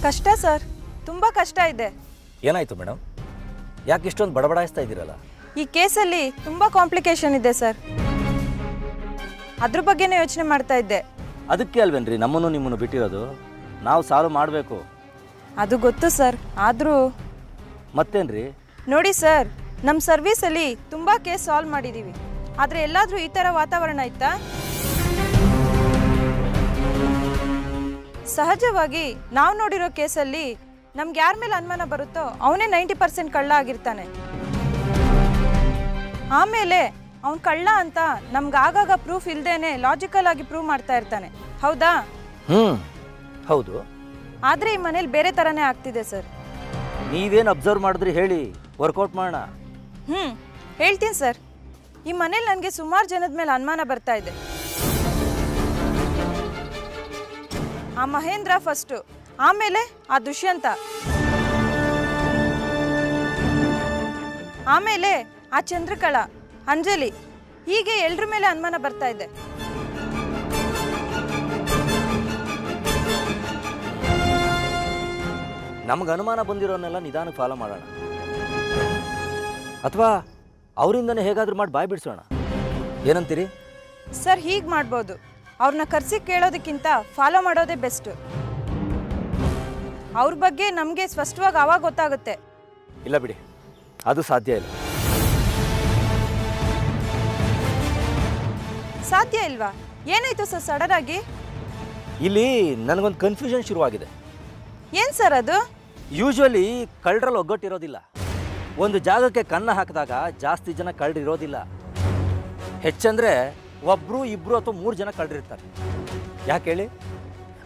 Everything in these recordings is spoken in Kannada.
ಕಷ್ಟ ಸರ್, ತುಂಬ ಕಷ್ಟ ಇದೆ. ಏನಾಯಿತು ಮೇಡಮ್? ಯಾಕೆ ಇಷ್ಟೊಂದು ಬಡಬಡಾಯಿಸ್ತಾ ಇದ್ದೀರಲ್ಲ? ಈ ಕೇಸಲ್ಲಿ ತುಂಬ ಕಾಂಪ್ಲಿಕೇಶನ್ ಇದೆ ಸರ್, ಅದ್ರ ಬಗ್ಗೆನೇ ಯೋಚನೆ ಮಾಡ್ತಾ ಇದ್ದೆ. ಅದಕ್ಕೆ ಅಲ್ವೇನ್ರಿ ನಮ್ಮನ್ನು ನಿಮ್ಮನ್ನು ಬಿಟ್ಟಿರೋದು? ನಾವು ಸಾಲ್ವ್ ಮಾಡಬೇಕು. ಅದು ಗೊತ್ತು ಸರ್, ಆದರೂ ಮತ್ತೇನ್ರಿ? ನೋಡಿ ಸರ್, ನಮ್ಮ ಸರ್ವೀಸಲ್ಲಿ ತುಂಬ ಕೇಸ್ ಸಾಲ್ವ್ ಮಾಡಿದ್ದೀವಿ, ಆದರೆ ಎಲ್ಲಾದರೂ ಈ ಥರ ವಾತಾವರಣ ಇತ್ತಾ? ಸಹಜವಾಗಿ ನಾವು ನೋಡಿರೋ ಕೇಸಲ್ಲಿ ನಮ್ಗೆ ಯಾರ ಮೇಲೆ ಅನುಮಾನ ಬರುತ್ತೋ ಅವನೇ 90% ಕಳ್ಳ ಆಗಿರ್ತಾನೆ. ಆಮೇಲೆ ಅವ್ನು ಕಳ್ಳ ಅಂತ ನಮ್ಗೆ ಆಗಾಗ ಪ್ರೂಫ್ ಇಲ್ದೇನೆ ಲಾಜಿಕಲ್ ಆಗಿ ಪ್ರೂವ್ ಮಾಡ್ತಾ ಇರ್ತಾನೆ, ಹೌದಾ? ಹೌದು. ಆದರೆ ಈ ಮನೇಲಿ ಬೇರೆ ಥರನೇ ಆಗ್ತಿದೆ ಸರ್. ನೀವೇನು ಅಬ್ಸರ್ವ್ ಮಾಡಿದ್ರಿ ಹೇಳಿ, ವರ್ಕೌಟ್ ಮಾಡೋಣ. ಹೇಳ್ತೀನಿ ಸರ್. ಈ ಮನೇಲಿ ನನಗೆ ಸುಮಾರು ಜನದ ಮೇಲೆ ಅನುಮಾನ ಬರ್ತಾ ಇದೆ. ಆ ಮಹೇಂದ್ರ ಫಸ್ಟು, ಆಮೇಲೆ ಆ ದುಷ್ಯಂತ, ಆಮೇಲೆ ಆ ಚಂದ್ರಕಲಾ, ಅಂಜಲಿ, ಹೀಗೆ ಎಲ್ರ ಮೇಲೆ ಅನುಮಾನ ಬರ್ತಾ ಇದೆ. ನಮ್ಗೆ ಅನುಮಾನ ಬಂದಿರೋನೆಲ್ಲ ನಿಧಾನಕ್ಕೆ ಫಾಲೋ ಮಾಡೋಣ, ಅಥವಾ ಅವರಿಂದನೇ ಹೇಗಾದ್ರೂ ಮಾಡಿ ಬಾಯ್ ಬಿಡಿಸೋಣ. ಏನಂತೀರಿ ಸರ್? ಹೀಗೆ ಮಾಡ್ಬೋದು. ಅವ್ರನ್ನ ಕರೆಸಿ ಕೇಳೋದಕ್ಕಿಂತ ಫಾಲೋ ಮಾಡೋದೇ ಬೆಸ್ಟು. ಅವ್ರ ಬಗ್ಗೆ ನಮಗೆ ಸ್ಪಷ್ಟವಾಗಿ ಆವಾಗ ಗೊತ್ತಾಗುತ್ತೆ. ಇಲ್ಲ ಬಿಡಿ, ಅದು ಸಾಧ್ಯ ಇಲ್ಲ. ಸಾಧ್ಯ ಇಲ್ವಾ? ಏನಾಯ್ತು ಸರ್ ಸಡನ್ ಆಗಿ? ಇಲ್ಲಿ ನನಗೊಂದು ಕನ್ಫ್ಯೂಷನ್ ಶುರುವಾಗಿದೆ. ಏನು ಸರ್ ಅದು? ಯೂಶ್ವಲಿ ಕಳ್ಳರಲ್ಲಿ ಒಗ್ಗಟ್ಟಿರೋದಿಲ್ಲ. ಒಂದು ಜಾಗಕ್ಕೆ ಕನ್ನ ಹಾಕಿದಾಗ ಜಾಸ್ತಿ ಜನ ಕಳ್ಳರಿರೋದಿಲ್ಲ. ಹೆಚ್ಚಂದರೆ ಒಬ್ಬರು ಇಬ್ಬರು ಅಥವಾ 3 ಜನ ಕಳ್ಳರಿರ್ತಾರೆ. ಯಾಕೆ ಹೇಳಿ?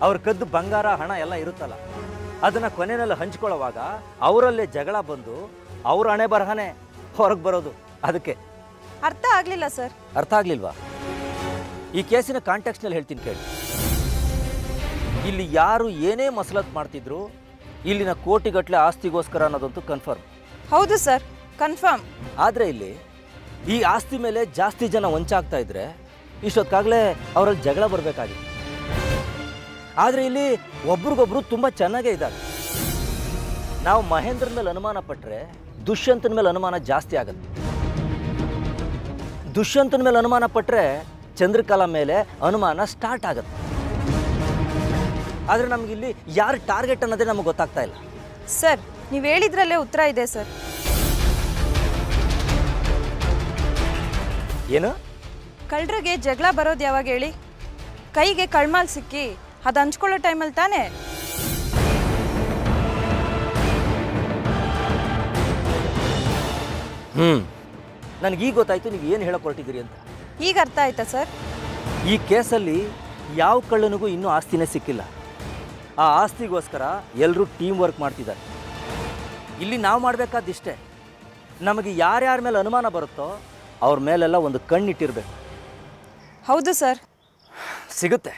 ಅವ್ರ ಕದ್ದು ಬಂಗಾರ ಹಣ ಎಲ್ಲ ಇರುತ್ತಲ್ಲ, ಅದನ್ನು ಕೊನೆಯಲ್ಲಿ ಹಂಚ್ಕೊಳ್ಳೋವಾಗ ಅವರಲ್ಲೇ ಜಗಳ ಬಂದು ಅವ್ರ ಹಣೆ ಬರಹನೇ ಹೊರಗೆ ಬರೋದು. ಅದಕ್ಕೆ ಅರ್ಥ ಆಗಲಿಲ್ಲ ಸರ್. ಅರ್ಥ ಆಗಲಿಲ್ವಾ? ಈ ಕೇಸಿನ ಕಾಂಟೆಕ್ಸ್ನಲ್ಲಿ ಹೇಳ್ತೀನಿ ಕೇಳಿ. ಇಲ್ಲಿ ಯಾರು ಏನೇ ಮಸಲತ್ ಮಾಡ್ತಿದ್ರು, ಇಲ್ಲಿನ ಕೋಟಿಗಟ್ಟಲೆ ಆಸ್ತಿಗೋಸ್ಕರ ಅನ್ನೋದಂತೂ ಕನ್ಫರ್ಮ್. ಹೌದು ಸರ್, ಕನ್ಫರ್ಮ್. ಆದರೆ ಇಲ್ಲಿ ಈ ಆಸ್ತಿ ಮೇಲೆ ಜಾಸ್ತಿ ಜನ ವಂಚಾಗ್ತಾ ಇದ್ರೆ ಇಷ್ಟೊತ್ತಾಗಲೇ ಅವರಲ್ಲಿ ಜಗಳ ಬರಬೇಕಾಗಿತ್ತು. ಆದರೆ ಇಲ್ಲಿ ಒಬ್ರಿಗೊಬ್ರು ತುಂಬ ಚೆನ್ನಾಗೇ ಇದ್ದಾರೆ. ನಾವು ಮಹೇಂದ್ರನ ಮೇಲೆ ಅನುಮಾನ ಪಟ್ಟರೆ ದುಷ್ಯಂತನ ಮೇಲೆ ಅನುಮಾನ ಜಾಸ್ತಿ ಆಗುತ್ತೆ. ದುಷ್ಯಂತನ ಮೇಲೆ ಅನುಮಾನ ಪಟ್ಟರೆ ಚಂದ್ರಕಲಾ ಮೇಲೆ ಅನುಮಾನ ಸ್ಟಾರ್ಟ್ ಆಗುತ್ತೆ. ಆದರೆ ನಮಗಿಲ್ಲಿ ಯಾರು ಟಾರ್ಗೆಟ್ ಅನ್ನೋದೇ ನಮಗೆ ಗೊತ್ತಾಗ್ತಾ ಇಲ್ಲ. ಸರ್, ನೀವು ಹೇಳಿದ್ರಲ್ಲೇ ಉತ್ತರ ಇದೆ ಸರ್. ಏನು? ಕಳ್ಳರಿಗೆ ಜಗಳ ಬರೋದು ಯಾವಾಗ ಹೇಳಿ? ಕೈಗೆ ಕಳ್ಮಾಲ್ ಸಿಕ್ಕಿ ಅದು ಹಂಚ್ಕೊಳ್ಳೋ ಟೈಮಲ್ಲಿ ತಾನೇ. ನನಗೀಗ ಗೊತ್ತಾಯ್ತು ನೀವು ಏನು ಹೇಳಕ್ಕೆ ಹೊರಟಿದ್ದೀರಿ ಅಂತ. ಈಗ ಅರ್ಥ ಆಯ್ತಾ ಸರ್? ಈ ಕೇಸಲ್ಲಿ ಯಾವ ಕಳ್ಳನಿಗೂ ಇನ್ನೂ ಆಸ್ತಿನೇ ಸಿಕ್ಕಿಲ್ಲ. ಆ ಆಸ್ತಿಗೋಸ್ಕರ ಎಲ್ಲರೂ ಟೀಮ್ ವರ್ಕ್ ಮಾಡ್ತಿದ್ದಾರೆ. ಇಲ್ಲಿ ನಾವು ಮಾಡಬೇಕಾದಿಷ್ಟೇ, ನಮಗೆ ಯಾರ್ಯಾರ ಮೇಲೆ ಅನುಮಾನ ಬರುತ್ತೋ ಅವ್ರ ಮೇಲೆಲ್ಲ ಒಂದು ಕಣ್ಣಿಟ್ಟಿರಬೇಕು. ಹೌದು ಸರ್. ಸಿಗುತ್ತೆ.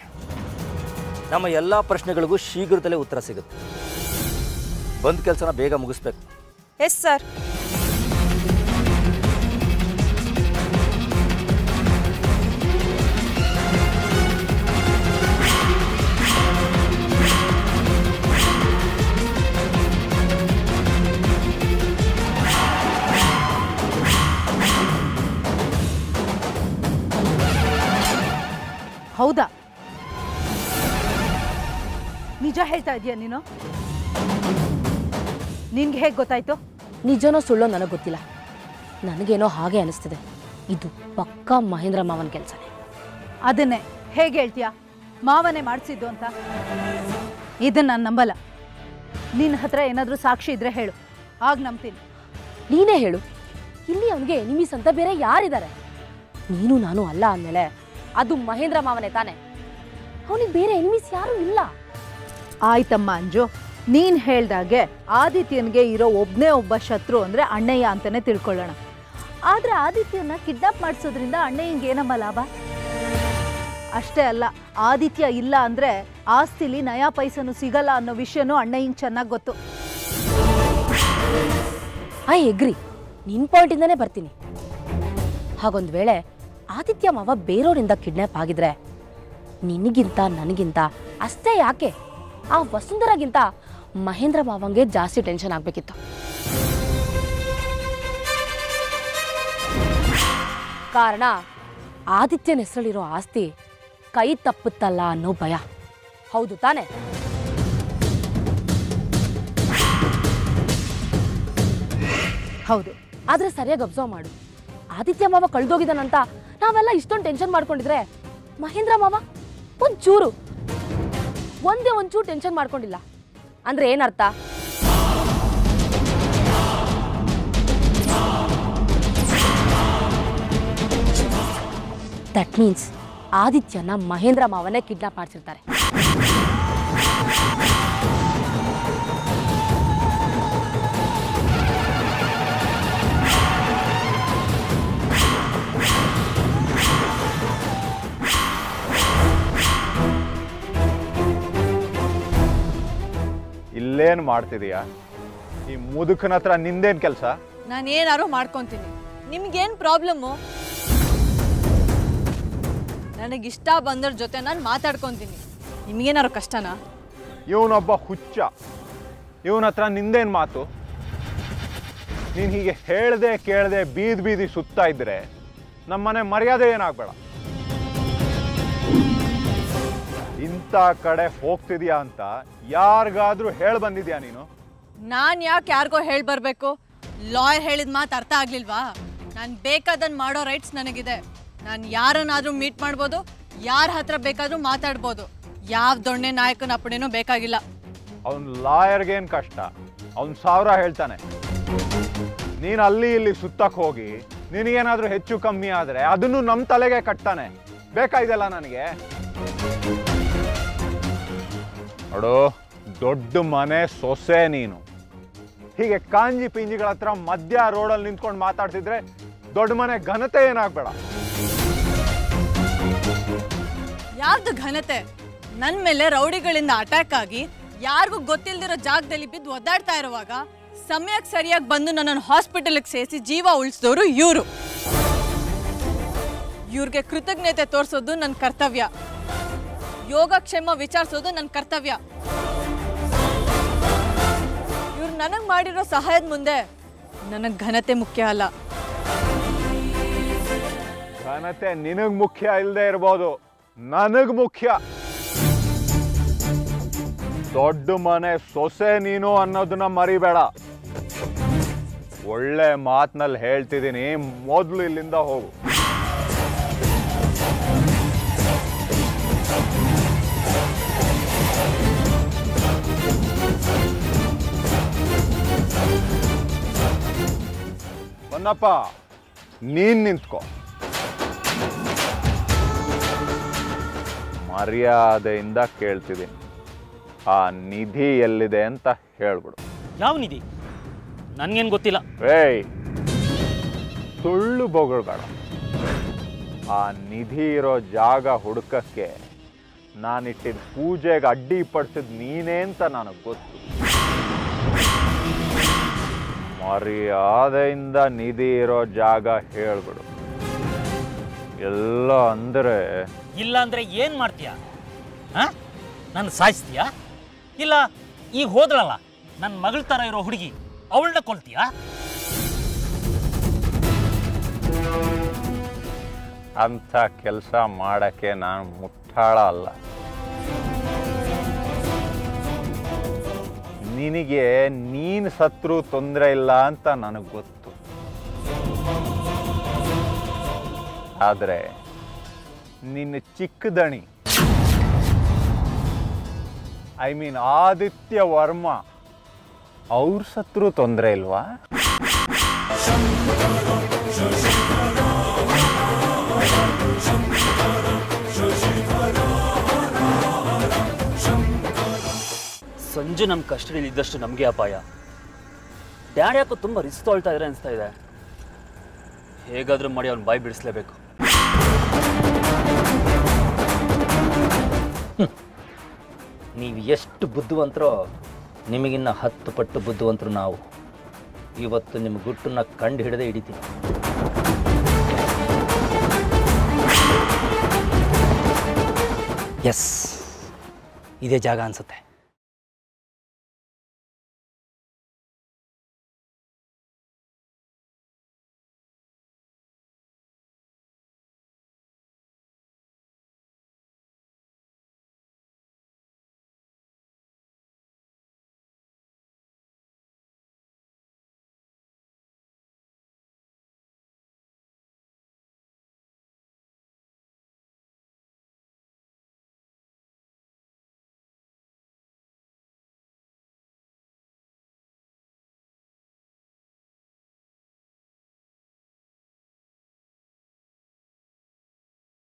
ನಮ್ಮ ಎಲ್ಲ ಪ್ರಶ್ನೆಗಳಿಗೂ ಶೀಘ್ರದಲ್ಲೇ ಉತ್ತರ ಸಿಗುತ್ತೆ. ಬಂದ ಕೆಲಸನ ಬೇಗ ಮುಗಿಸ್ಬೇಕು. Yes sir. ಹೌದಾ? ನಿಜ ಹೇಳ್ತಾ ಇದೀಯ ನೀನು? ನಿನ್ಗೆ ಹೇಗೆ ಗೊತ್ತಾಯ್ತು? ನಿಜನೋ ಸುಳ್ಳೋ ನನಗೆ ಗೊತ್ತಿಲ್ಲ, ನನಗೇನೋ ಹಾಗೆ ಅನಿಸ್ತಿದೆ. ಇದು ಪಕ್ಕಾ ಮಹೇಂದ್ರ ಮಾವನ ಕೆಲಸನೇ. ಅದನ್ನೇ ಹೇಗೆ ಹೇಳ್ತೀಯಾ ಮಾವನೇ ಮಾಡಿಸಿದ್ದು ಅಂತ? ಇದನ್ನ ನಾನು ನಂಬಲ್ಲ. ನಿನ್ನ ಹತ್ರ ಏನಾದರೂ ಸಾಕ್ಷಿ ಇದ್ರೆ ಹೇಳು, ಆಗ ನಂಬ್ತೀನಿ. ನೀನೇ ಹೇಳು, ಇಲ್ಲಿ ಅವನಿಗೆ ಎನಿಮೀಸ್ ಅಂತ ಬೇರೆ ಯಾರಿದ್ದಾರೆ? ನೀನು ನಾನು ಅಲ್ಲ ಅಂದಮೇಲೆ ಅದು ಮಹೇಂದ್ರ ಮಾವನೇ ತಾನೆ. ಅವನಿಗೆ ಬೇರೆ ಎನಿಮೀಸ್ ಯಾರೂ ಇಲ್ಲ. ಆಯ್ತಮ್ಮ ಅಂಜು, ನೀನು ಹೇಳ್ದಾಗೆ ಆದಿತ್ಯನಿಗೆ ಇರೋ ಒಬ್ಬನೇ ಒಬ್ಬ ಶತ್ರು ಅಂದರೆ ಅಣ್ಣಯ್ಯ ಅಂತಲೇ ತಿಳ್ಕೊಳ್ಳೋಣ. ಆದರೆ ಆದಿತ್ಯನ ಕಿಡ್ನಾಪ್ ಮಾಡಿಸೋದ್ರಿಂದ ಅಣ್ಣಯ್ಯಂಗೆ ಏನಮ್ಮ ಲಾಭ? ಅಷ್ಟೇ ಅಲ್ಲ, ಆದಿತ್ಯ ಇಲ್ಲ ಅಂದರೆ ಆಸ್ತಿಲಿ ನಯಾ ಪೈಸನು ಸಿಗಲ್ಲ ಅನ್ನೋ ವಿಷಯನೂ ಅಣ್ಣಯ್ಯಂಗೆ ಚೆನ್ನಾಗಿ ಗೊತ್ತು. ಐ ಎಗ್ರಿ, ನಿನ್ನ ಪಾಯಿಂಟಿಂದನೇ ಬರ್ತೀನಿ. ಹಾಗೊಂದು ವೇಳೆ ಆದಿತ್ಯ ಮಾವ ಬೇರೆಯವರಿಂದ ಕಿಡ್ನಾಪ್ ಆಗಿದ್ರೆ ನಿನಗಿಂತ ನನಗಿಂತ ಅಷ್ಟೇ ಯಾಕೆ ಆ ವಸುಂಧರಾಗಿಂತ ಮಹೇಂದ್ರ ಮಾವಂಗೆ ಜಾಸ್ತಿ ಟೆನ್ಷನ್ ಆಗ್ಬೇಕಿತ್ತು. ಕಾರಣ ಆದಿತ್ಯನ ಹೆಸರಲ್ಲಿರೋ ಆಸ್ತಿ ಕೈ ತಪ್ಪುತ್ತಲ್ಲ ಅನ್ನೋ ಭಯ. ಹೌದು ತಾನೆ? ಹೌದು. ಆದ್ರೆ ಸರಿಯಾಗಿ ಅಬ್ಸರ್ವ್ ಮಾಡು, ಆದಿತ್ಯ ಮಾವ ಕಳ್ದೋಗಿದ್ದಾನಂತ ನಾವೆಲ್ಲ ಇಷ್ಟೊಂದು ಟೆನ್ಷನ್ ಮಾಡ್ಕೊಂಡಿದ್ರೆ ಮಹೇಂದ್ರ ಮಾವ ಒಂಚೂರು ಟೆನ್ಷನ್ ಮಾಡ್ಕೊಂಡಿಲ್ಲ ಅಂದ್ರೆ ಏನರ್ಥ? ದಟ್ ಮೀನ್ಸ್ ಆದಿತ್ಯನ ಮಹೇಂದ್ರ ಮಾವನೇ ಕಿಡ್ನಾಪ್ ಮಾಡ್ಸಿರ್ತಾರೆ. ಇಲ್ಲೇನು ಮಾಡ್ತಿದೀಯಾ? ಈ ಮುದುಕನ ಹತ್ರ ನಿಂದೇನು ಕೆಲಸ? ನಾನು ಏನಾರು ಮಾಡ್ಕೊತೀನಿ, ನಿಮ್ಗೇನು ಪ್ರಾಬ್ಲಮ್ಮು? ನನಗಿಷ್ಟ ಬಂದ್ರ ಜೊತೆ ನಾನು ಮಾತಾಡ್ಕೊತೀನಿ, ನಿಮ್ಗೇನಾರು ಕಷ್ಟನಾ? ಇವನೊಬ್ಬ ಹುಚ್ಚ, ಇವನ ಹತ್ರ ನಿಂದೇನು ಮಾತು? ನೀನು ಹೀಗೆ ಹೇಳ್ದೆ ಕೇಳದೆ ಬೀದಿ ಸುತ್ತಾ ಇದ್ರೆ ನಮ್ಮನೆ ಮರ್ಯಾದೆ ಏನಾಗಬೇಡ. ಇಂಥ ಕಡೆ ಹೋಗ್ತಿದ್ಯಾ ಅಂತ ಯಾರಿಗಾದ್ರೂ ಹೇಳಿ ಬಂದಿದ್ಯಾ ನೀನು? ನಾನು ಯಾಕೆ ಯಾರಿಗೋ ಹೇಳಿ ಬರಬೇಕು? ಲಾಯರ್ ಹೇಳಿದ ಮಾತು ಅರ್ಥ ಆಗ್ಲಿಲ್ವಾ? ನಾನು ಬೇಕಾದನ್ನು ಮಾಡೋ ರೈಟ್ಸ್ ನನಗಿದೆ. ನಾನು ಯಾರನ್ನಾದರೂ ಮೀಟ್ ಮಾಡ್ಬೋದು, ಯಾರ ಹತ್ರ ಬೇಕಾದರೂ ಮಾತಾಡ್ಬೋದು. ಯಾವ ದೊಣ್ಣೆ ನಾಯಕನ ಅಪ್ಪಣೆನೂ ಬೇಕಾಗಿಲ್ಲ. ಅವನು ಲಾಯರ್ಗೇನು ಕಷ್ಟ? ಅವನು 1000 ಹೇಳ್ತಾನೆ. ನೀನು ಅಲ್ಲಿ ಇಲ್ಲಿ ಸುತ್ತಕ್ಕೆ ಹೋಗಿ ನಿನಗೇನಾದರೂ ಹೆಚ್ಚು ಕಮ್ಮಿ ಆದರೆ ಅದನ್ನು ನಮ್ಮ ತಲೆಗೆ ಕಟ್ತಾನೆ. ಬೇಕಾಗಿದೆಲ್ಲ ನನಗೆ. ನೋಡು, ದೊಡ್ಡ ಮನೆ ಸೊಸೆ ನೀನು. ಹೀಗೆ ಕಾಂಜಿ ಪಿಂಜಿಗಳ ಹತ್ರ ಮಧ್ಯ ರೋಡಲ್ಲಿ ನಿಂತ್ಕೊಂಡು ಮಾತಾಡ್ತಿದ್ರೆ ದೊಡ್ಡ ಮನೆ ಘನತೆ ಏನಾಗಬೇಡ. ಯಾವ್ದು ಘನತೆ? ನನ್ನ ಮೇಲೆ ರೌಡಿಗಳಿಂದ ಅಟ್ಯಾಕ್ ಆಗಿ ಯಾರಿಗೂ ಗೊತ್ತಿಲ್ದಿರೋ ಜಾಗದಲ್ಲಿ ಬಿದ್ದು ಒದ್ದಾಡ್ತಾ ಇರುವಾಗ ಸಮಯಕ್ಕೆ ಸರಿಯಾಗಿ ಬಂದು ನನ್ನನ್ನು ಹಾಸ್ಪಿಟಲ್ಗೆ ಸೇರಿಸಿ ಜೀವ ಉಳಿಸಿದವರು ಇವರು. ಇವ್ರಿಗೆ ಕೃತಜ್ಞತೆ ತೋರಿಸೋದು ನನ್ನ ಕರ್ತವ್ಯ, ಯೋಗಕ್ಷೇಮ ವಿಚಾರಿಸೋದು ನನ್ನ ಕರ್ತವ್ಯ. ಇವ್ರು ನನಗೆ ಮಾಡಿರೋ ಸಹಾಯದ ಮುಂದೆ ನನಗೆ ಘನತೆ ಮುಖ್ಯ ಅಲ್ಲ. ಘನತೆ ನಿನಗೆ ಮುಖ್ಯ ಇಲ್ಲದೆ ಇರ್ಬೋದು, ನನಗೆ ಮುಖ್ಯ. ದೊಡ್ಡ ಮನೆ ಸೊಸೆ ನೀನು ಅನ್ನೋದನ್ನ ಮರಿಬೇಡ. ಒಳ್ಳೆ ಮಾತಿನಲ್ಲಿ ಹೇಳ್ತಿದ್ದೀನಿ, ಮೊದಲು ಇಲ್ಲಿಂದ ಹೋಗು. ಬನ್ನಪ್ಪ, ನೀನ್ ನಿಂತ್ಕೋ. ಮರ್ಯಾದೆಯಿಂದ ಕೇಳ್ತಿದ್ದೀನಿ, ಆ ನಿಧಿ ಎಲ್ಲಿದೆ ಅಂತ ಹೇಳ್ಬಿಡು. ಯಾವ ನಿಧಿ? ನನ್ಗೇನು ಗೊತ್ತಿಲ್ಲ. ಏಯ್, ಸುಳ್ಳು ಬೊಗಳ್ಬೇಡ. ಆ ನಿಧಿ ಇರೋ ಜಾಗ ಹುಡುಕಕ್ಕೆ ನಾನಿಟ್ಟಿದ್ದ ಪೂಜೆಗೆ ಅಡ್ಡಿ ಪಡಿಸಿದ್ ನೀನೇ ಅಂತ ನನಗೆ ಗೊತ್ತು. ಮರ್ಯಾದೆಯಿಂದ ನಿಧಿ ಇರೋ ಜಾಗ ಹೇಳ್ಬಿಡು. ಎಲ್ಲ ಅಂದರೆ ಇಲ್ಲ ಅಂದ್ರೆ ಏನು ಮಾಡ್ತೀಯಾ? ಹಾಂ, ನನ್ನ ಸಾಯಿಸ್ತೀಯಾ? ಇಲ್ಲ ಈಗ ಹೋದ್ರಲ್ಲ ನನ್ನ ಮಗಳ ಥರ ಇರೋ ಹುಡುಗಿ, ಅವಳನ್ನ ಕೊಲ್ತೀಯಾ? ಅಂಥ ಕೆಲಸ ಮಾಡಕ್ಕೆ ನಾನು ಮುಟ್ಟಾಳ ಅಲ್ಲ. ನಿನಗೆ ನೀನು ಸತ್ರು ತೊಂದರೆ ಇಲ್ಲ ಅಂತ ನನಗೆ ಗೊತ್ತು. ಆದರೆ ನಿನ್ನ ಚಿಕ್ಕದಣಿ, ಐ ಮೀನ್ ಆದಿತ್ಯ ವರ್ಮ, ಅವ್ರ ಸತ್ರು ತೊಂದರೆ ಇಲ್ವಾ? ಸಂಜೆ ನಮ್ಮ ಕಸ್ಟಡಿಯಲ್ಲಿ ಇದ್ದಷ್ಟು ನಮಗೆ ಅಪಾಯ. ಡ್ಯಾಡಿ ಯಾಕೋ ತುಂಬ ರಿಸ್ಕ್ ತೊಳ್ತಾ ಇದ್ರೆ ಅನಿಸ್ತಾ ಇದೆ. ಹೇಗಾದರೂ ಮಾಡಿ ಅವ್ನು ಬಾಯಿ ಬಿಡಿಸ್ಲೇಬೇಕು. ನೀವು ಎಷ್ಟು ಬುದ್ಧಿವಂತರೋ ನಿಮಗಿನ್ನ 10 ಪಟ್ಟು ಬುದ್ಧಿವಂತರು ನಾವು. ಇವತ್ತು ನಿಮ್ಮ ಗುಟ್ಟನ್ನ ಕಂಡು ಹಿಡದೆ ಹಿಡಿತೀನಿ. ಎಸ್, ಇದೇ ಜಾಗ ಅನಿಸುತ್ತೆ.